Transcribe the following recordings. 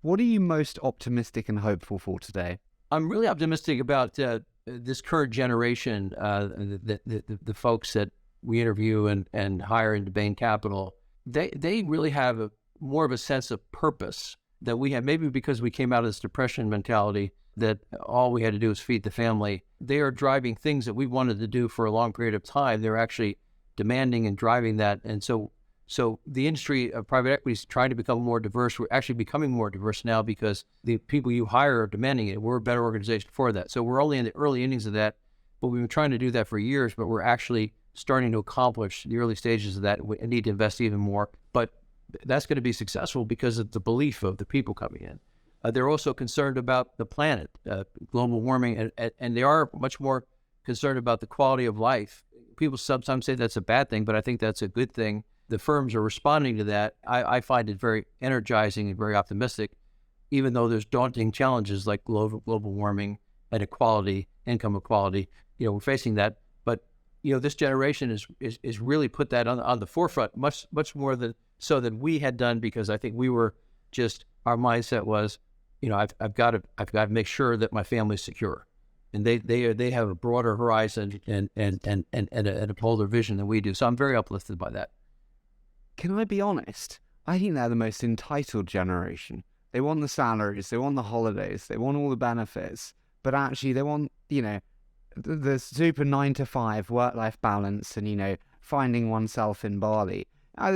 What are you most optimistic and hopeful for today? I'm really optimistic about this current generation, the folks that we interview and hire into Bain Capital. They really have more of a sense of purpose that we have, maybe because we came out of this depression mentality that all we had to do was feed the family. They are driving things that we wanted to do for a long period of time. They're actually demanding and driving that. And so the industry of private equity is trying to become more diverse. We're actually becoming more diverse now because the people you hire are demanding it. We're a better organization for that. So we're only in the early innings of that, but we've been trying to do that for years, but we're actually starting to accomplish the early stages of that. We need to invest even more, but that's going to be successful because of the belief of the people coming in. They're also concerned about the planet, global warming, and they are much more concerned about the quality of life. People sometimes say that's a bad thing, but I think that's a good thing. The firms are responding to that. I find it very energizing and very optimistic, even though there's daunting challenges like global warming and equality, income equality. We're facing that, but this generation is really put that on the forefront much more than we had done, because I think we were just, our mindset was, I've got to make sure that my family's secure, and they have a broader horizon and a bolder vision than we do. So I'm very uplifted by that. Can I be honest? I think they're the most entitled generation. They want the salaries, they want the holidays, they want all the benefits, but actually they want, the super 9-to-5 work-life balance and, finding oneself in Bali.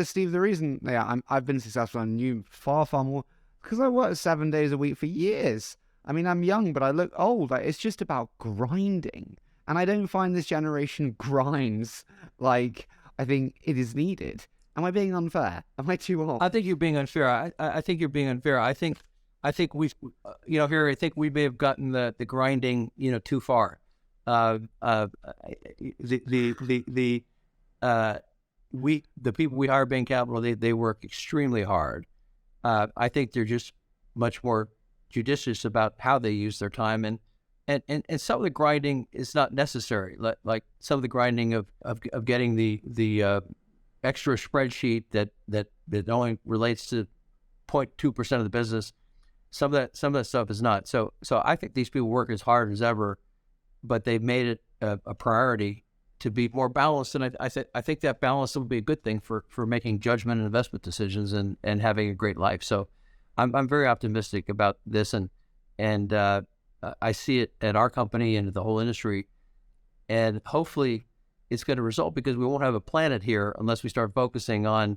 Steve, the reason I've been successful and you far more, because I worked 7 days a week for years. I mean, I'm young, but I look old. It's just about grinding. And I don't find this generation grinds like I think it is needed. Am I being unfair? Am I too old? I think you're being unfair. I think you're being unfair. I think we've, here, I think we may have gotten the grinding, too far. The people we hire Bain Capital, they work extremely hard. I think they're just much more judicious about how they use their time, and some of the grinding is not necessary. Like some of the grinding of getting the extra spreadsheet that only relates to 0.2% of the business. Some of that stuff is not. So I think these people work as hard as ever, but they've made it a priority to be more balanced. And I think that balance will be a good thing for making judgment and investment decisions and having a great life. So I'm very optimistic about this, and I see it at our company and the whole industry, and hopefully it's going to result, because we won't have a planet here unless we start focusing on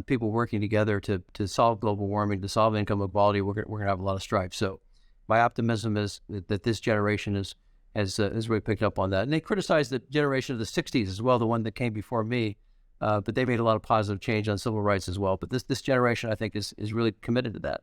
people working together to solve global warming, to solve income inequality. We're going to have a lot of strife. So my optimism is that this generation has really picked up on that. And they criticized the generation of the 60s as well, the one that came before me, but they made a lot of positive change on civil rights as well. But this generation, I think, is really committed to that.